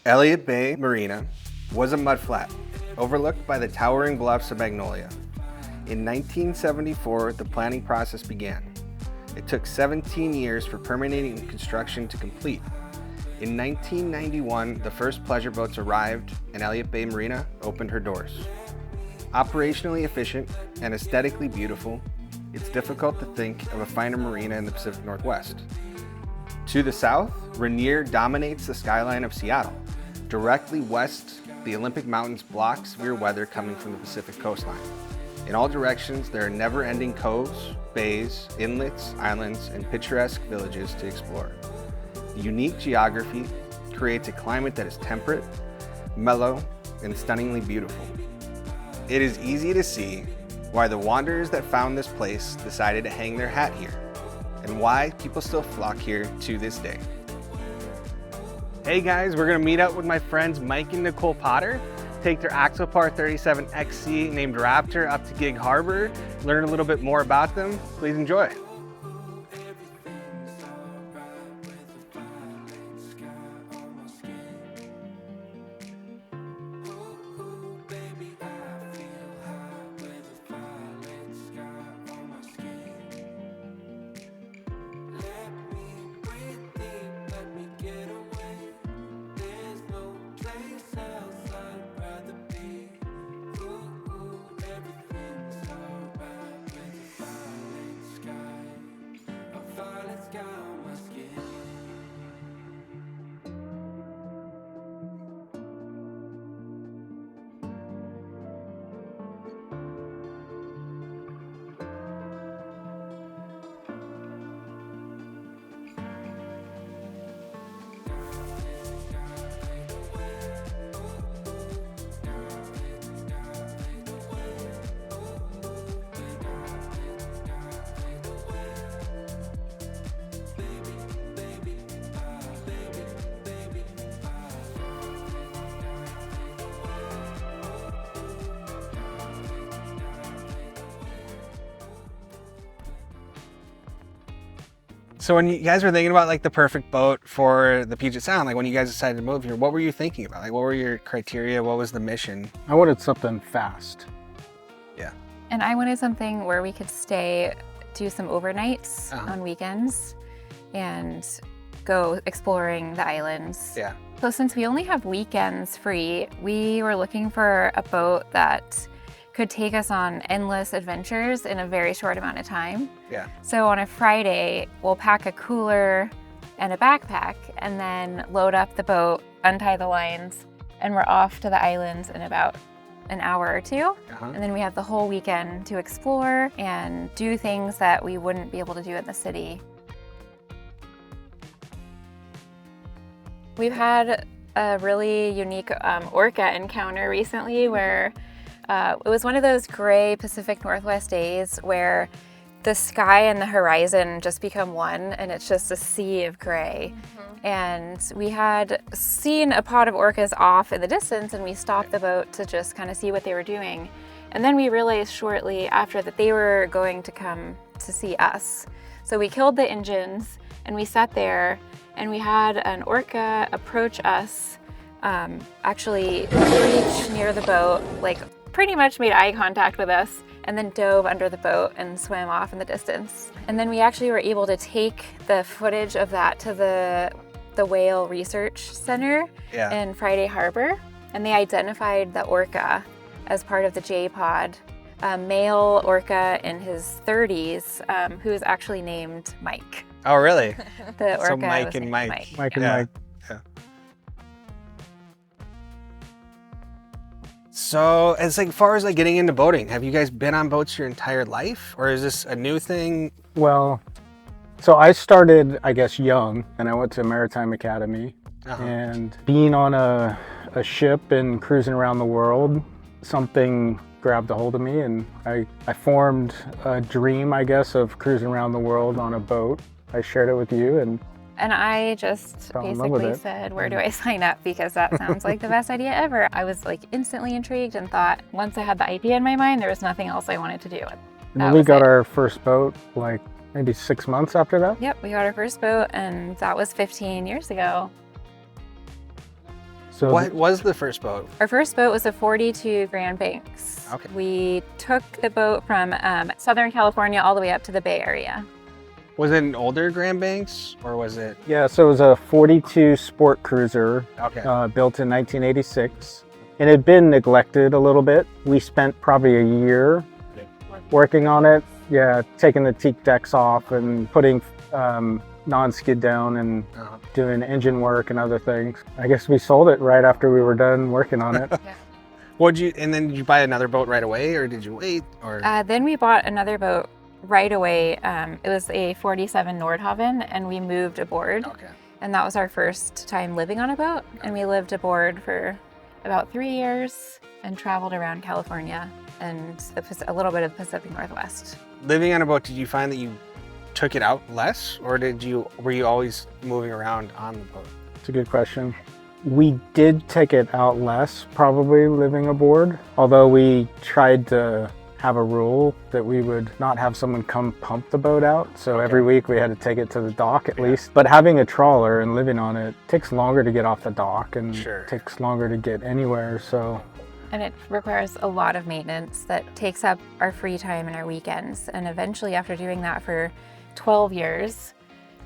Elliott Bay Marina was a mudflat overlooked by the towering bluffs of Magnolia. In 1974, the planning process began. It took 17 years for permitting and construction to complete. In 1991, the first pleasure boats arrived and Elliott Bay Marina opened her doors. Operationally efficient and aesthetically beautiful, it's difficult to think of a finer marina in the Pacific Northwest. To the south, Rainier dominates the skyline of Seattle. Directly west, the Olympic Mountains block severe weather coming from the Pacific coastline. In all directions, there are never-ending coves, bays, inlets, islands, and picturesque villages to explore. The unique geography creates a climate that is temperate, mellow, and stunningly beautiful. It is easy to see why the wanderers that found this place decided to hang their hat here, and why people still flock here to this day. Hey guys, we're gonna meet up with my friends Mike and Nicole Potter, take their Axopar 37xc named Raptor up to Gig Harbor, learn a little bit more about them. Please enjoy. So when you guys were thinking about like the perfect boat for the Puget Sound, like when you guys decided to move here, what were you thinking about? Like what were your criteria? What was the mission? I wanted something fast. Yeah. And I wanted something where we could stay, do some overnights on weekends and go exploring the islands. Yeah. So since we only have weekends free, we were looking for a boat that could take us on endless adventures in a very short amount of time. Yeah. So on a Friday, we'll pack a cooler and a backpack and then load up the boat, untie the lines, and we're off to the islands in about an hour or two. And then we have the whole weekend to explore and do things that we wouldn't be able to do in the city. We've had a really unique orca encounter recently where it was one of those gray Pacific Northwest days where the sky and the horizon just become one and it's just a sea of gray. And we had seen a pod of orcas off in the distance and we stopped the boat to just kind of see what they were doing. And then we realized shortly after that they were going to come to see us. So we killed the engines and we sat there and we had an orca approach us, actually reach near the boat, like pretty much made eye contact with us and then dove under the boat and swam off in the distance. And then we actually were able to take the footage of that to the Whale Research Center in Friday Harbor, and they identified the orca as part of the J-pod, a male orca in his 30s who is actually named Mike. Oh, really? The orca so Mike was and named Mike. Mike and Mike. Yeah. So as like far as like getting into boating, have you guys been on boats your entire life, or is this a new thing? Well, So I started, I guess, young, and I went to Maritime Academy. And being on a ship and cruising around the world, something grabbed a hold of me, and I formed a dream, I guess, of cruising around the world on a boat. I shared it with you, and I just basically said, where do I sign up? Because that sounds like the best idea ever. I was like instantly intrigued and thought, once I had the idea in my mind, there was nothing else I wanted to do. And then we got our first boat like maybe 6 months after that. Yep, we got our first boat, and that was 15 years ago. So what was the first boat? Our first boat was a 42 Grand Banks. Okay. We took the boat from Southern California all the way up to the Bay Area. Was it an older Grand Banks, or was it? Yeah, so it was a 42 sport cruiser, built in 1986. It had been neglected a little bit. We spent probably a year working on it. Yeah, taking the teak decks off and putting non-skid down and doing engine work and other things. I guess we sold it right after we were done working on it. And then did you buy another boat right away, or did you wait? Or then we bought another boat right away. It was a 47 Nordhavn, and we moved aboard. And that was our first time living on a boat. And we lived aboard for about 3 years and traveled around California and a little bit of the Pacific Northwest. Living on a boat, did you find that you took it out less, or were you always moving around on the boat? It's a good question. We did take it out less, probably living aboard, although we tried to have a rule that we would not have someone come pump the boat out. So every week we had to take it to the dock at least. But having a trawler and living on it takes longer to get off the dock and takes longer to get anywhere. And it requires a lot of maintenance that takes up our free time and our weekends. And eventually, after doing that for 12 years,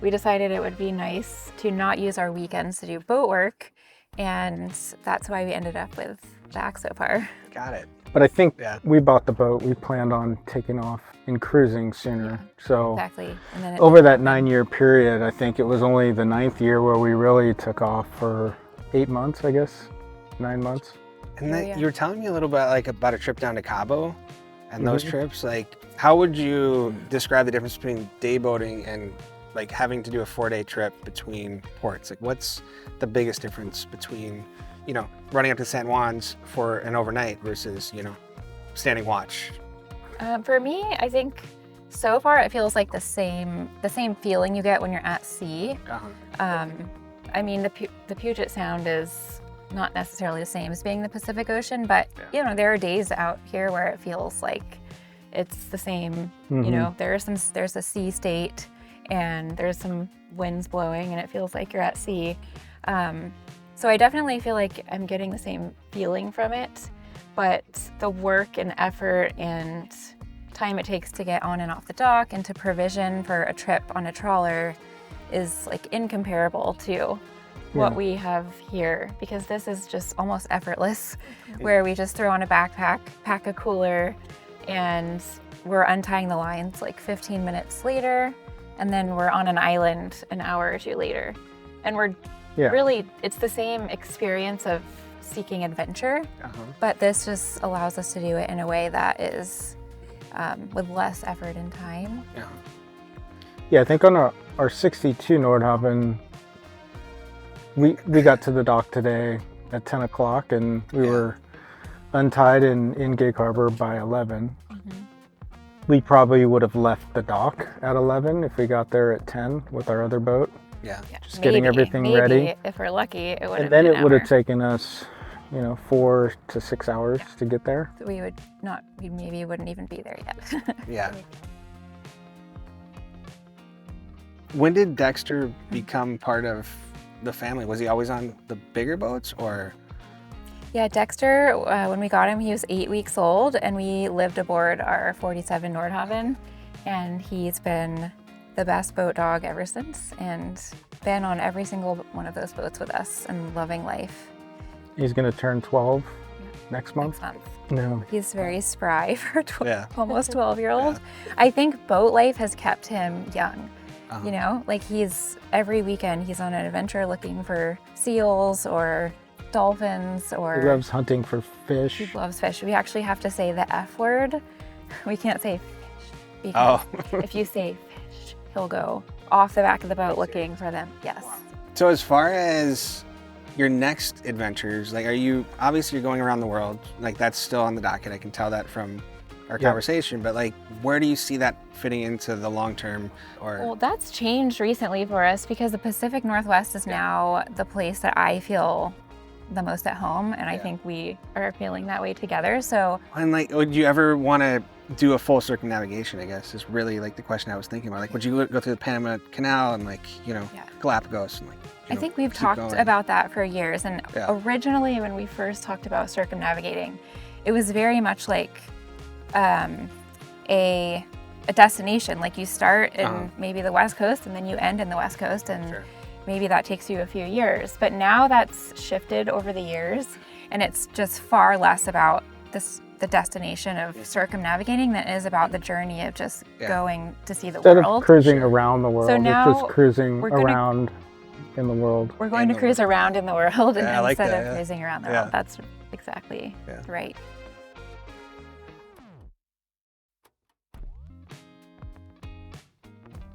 we decided it would be nice to not use our weekends to do boat work. And that's why we ended up with the Axopar. Got it. But I think we bought the boat, we planned on taking off and cruising sooner. So exactly. And then over that 9-year period, I think it was only the 9th year where we really took off for 8 months, I guess, 9 months. And then you were telling me a little bit about a trip down to Cabo and those trips. Like, how would you describe the difference between day boating and like having to do a 4-day trip between ports? Like, what's the biggest difference between, running up to San Juan's for an overnight versus, standing watch? For me, I think so far it feels like the same feeling you get when you're at sea. I mean, the Puget Sound is not necessarily the same as being in the Pacific Ocean, but there are days out here where it feels like it's the same. There's a sea state and there's some winds blowing and it feels like you're at sea. So I definitely feel like I'm getting the same feeling from it, but the work and effort and time it takes to get on and off the dock and to provision for a trip on a trawler is like incomparable to what we have here, because this is just almost effortless, where we just throw on a backpack, pack a cooler, and we're untying the lines like 15 minutes later, and then we're on an island an hour or two later. And we're really, it's the same experience of seeking adventure, but this just allows us to do it in a way that is with less effort and time. Yeah, I think on our 62 Nordhavn, we got to the dock today at 10 o'clock and we were untied in Gig Harbor by 11. We probably would have left the dock at 11 if we got there at 10 with our other boat. Just getting everything ready. If we're lucky, it would have And then it would have taken us, 4 to 6 hours to get there. So we maybe wouldn't even be there yet. When did Dexter become part of the family? Was he always on the bigger boats, or? Yeah, Dexter, when we got him, he was 8 weeks old, and we lived aboard our 47 Nordhavn, and he's been the best boat dog ever since, and been on every single one of those boats with us and loving life. He's going to turn 12 next month. No. He's very spry for almost 12-year-old. I think boat life has kept him young. Like every weekend he's on an adventure looking for seals or dolphins, or he loves hunting for fish. He loves fish. We actually have to say the F word. We can't say fish because if you say fish, he'll go off the back of the boat looking for them. Yes. So as far as your next adventures, like, obviously you're going around the world, like that's still on the docket. I can tell that from our conversation, but like, where do you see that fitting into the long term? Well, that's changed recently for us because the Pacific Northwest is now the place that I feel the most at home, and I think we are feeling that way together. So, and like, would you ever want to do a full circumnavigation? I guess is really like the question I was thinking about. Like, would you go through the Panama Canal and like, Galapagos and like? I think we've talked about that for years, and originally when we first talked about circumnavigating, it was very much like a destination. Like you start in maybe the West Coast and then you end in the West Coast, and maybe that takes you a few years. But now that's shifted over the years, and it's just far less about the destination of circumnavigating than it is about the journey of just going to see the world. Instead of cruising around the world, so now it's just cruising around in the world. We're going to cruise around in the world instead of cruising around the world. That's exactly right.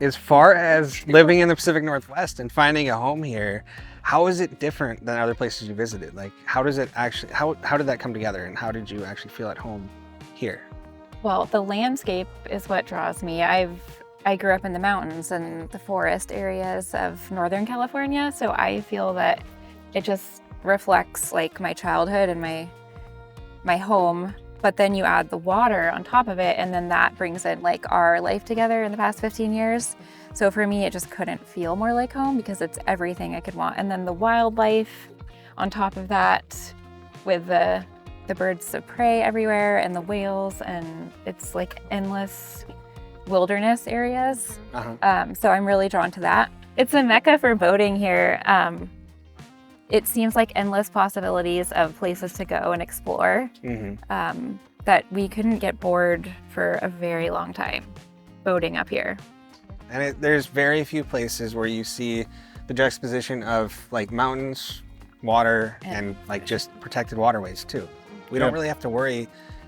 As far as living in the Pacific Northwest and finding a home here, how is it different than other places you visited? Like, how does it actually, how did that come together, and how did you actually feel at home here? Well, the landscape is what draws me. I grew up in the mountains and the forest areas of Northern California, so I feel that it just reflects like my childhood and my home. But then you add the water on top of it, and then that brings in like our life together in the past 15 years. So for me, it just couldn't feel more like home because it's everything I could want. And then the wildlife on top of that, with the birds of prey everywhere and the whales, and it's like endless wilderness areas. So I'm really drawn to that. It's a mecca for boating here. It seems like endless possibilities of places to go and explore, that we couldn't get bored for a very long time boating up here. And there's very few places where you see the juxtaposition of like mountains, water, and like just protected waterways too. We don't really have to worry.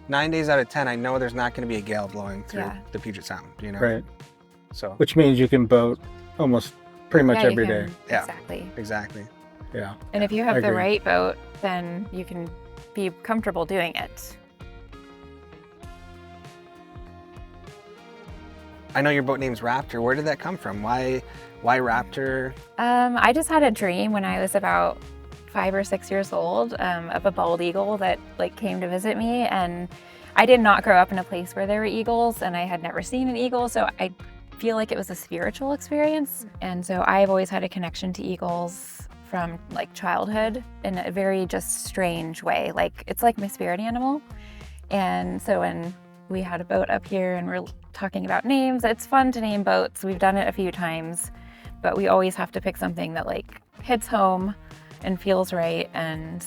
9 days out of 10, I know there's not going to be a gale blowing through the Puget Sound, Right. So, which means you can boat almost pretty much every day. Exactly. Yeah. And if you have the right boat, then you can be comfortable doing it. I know your boat name's Raptor. Where did that come from? Why Raptor? I just had a dream when I was about 5 or 6 years old of a bald eagle that like came to visit me, and I did not grow up in a place where there were eagles, and I had never seen an eagle, so I feel like it was a spiritual experience. And so I've always had a connection to eagles from like childhood in a very just strange way. Like it's like my spirit animal. And so when we had a boat up here and we're talking about names, it's fun to name boats. We've done it a few times, but we always have to pick something that like hits home and feels right. And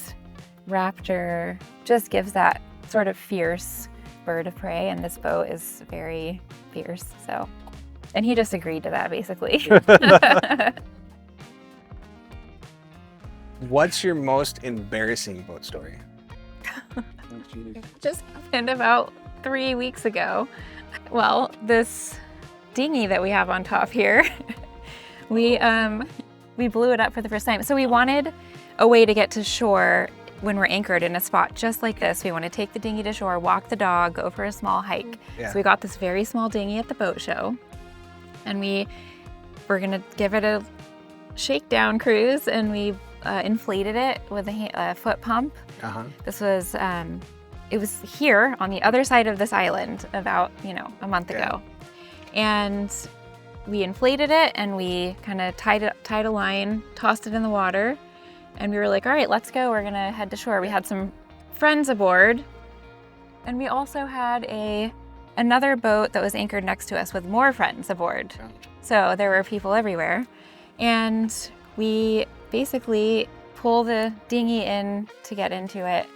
Raptor just gives that sort of fierce bird of prey, and this boat is very fierce. So, and he just agreed to that basically. What's your most embarrassing boat story? It just happened about 3 weeks ago. Well, this dinghy that we have on top here, we blew it up for the first time. So we wanted a way to get to shore when we're anchored in a spot just like this. We want to take the dinghy to shore, walk the dog, go for a small hike. So we got this very small dinghy at the boat show, and we're gonna give it a shakedown cruise, and we inflated it with a foot pump. This was it was here on the other side of this island about a month ago, and we inflated it and we kind of tied a line, tossed it in the water, and we were like, all right, let's go. We're gonna head to shore. We had some friends aboard, and we also had another boat that was anchored next to us with more friends aboard. So there were people everywhere, and we basically pull the dinghy in to get into it.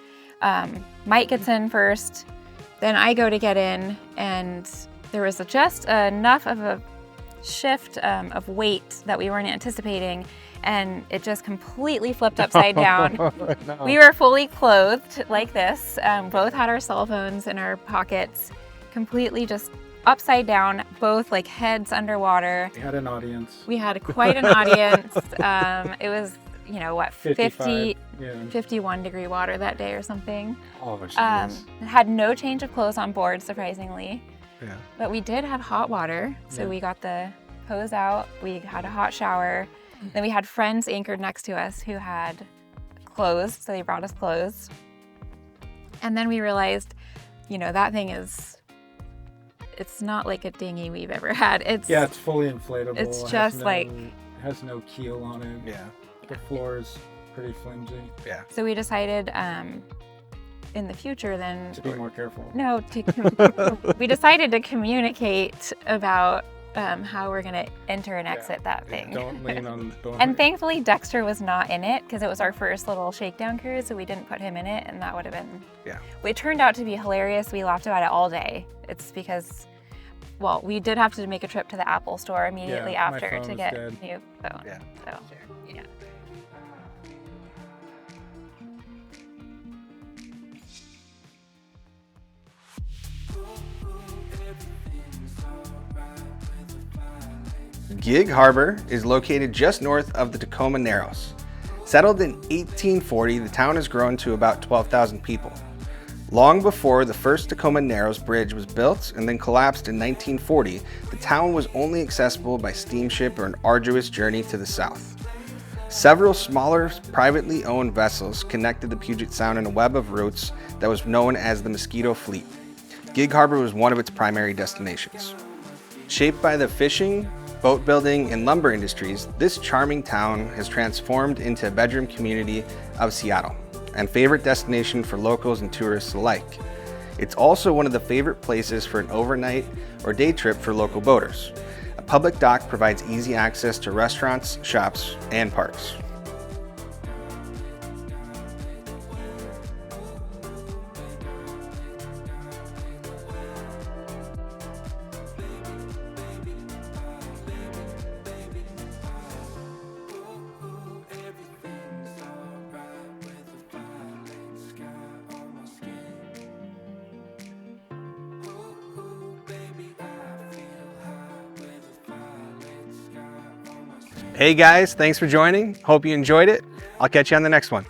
Mike gets in first, then I go to get in, and there was just enough of a shift of weight that we weren't anticipating, and it just completely flipped upside down. No. We were fully clothed like this, both had our cell phones in our pockets, completely just upside down, both like heads underwater. We had an audience. We had quite an audience. It was, you know, what, 51 degree water that day or something. Oh, jeez. Had no change of clothes on board, surprisingly. Yeah. But we did have hot water, so we got the hose out. We had a hot shower. Then we had friends anchored next to us who had clothes, so they brought us clothes. And then we realized, you know, that thing is, it's not like a dinghy we've ever had. It's fully inflatable. It's just it has no keel on it. Yeah. The floor is pretty flimsy. Yeah. So we decided in the future then To be more careful. No, we decided to communicate about how we're going to enter and exit that thing. Don't lean on. And thankfully Dexter was not in it because it was our first little shakedown cruise, so we didn't put him in it, and that would have been. Yeah. It turned out to be hilarious. We laughed about it all day. It's because, well, we did have to make a trip to the Apple store immediately after to get a new phone. Yeah. So, yeah. Gig Harbor is located just north of the Tacoma Narrows. Settled in 1840, the town has grown to about 12,000 people. Long before the first Tacoma Narrows Bridge was built and then collapsed in 1940, the town was only accessible by steamship or an arduous journey to the south. Several smaller, privately owned vessels connected the Puget Sound in a web of routes that was known as the Mosquito Fleet. Gig Harbor was one of its primary destinations. Shaped by the fishing, boat building, and lumber industries, this charming town has transformed into a bedroom community of Seattle and favorite destination for locals and tourists alike. It's also one of the favorite places for an overnight or day trip for local boaters. A public dock provides easy access to restaurants, shops, and parks. Hey guys, thanks for joining. Hope you enjoyed it. I'll catch you on the next one.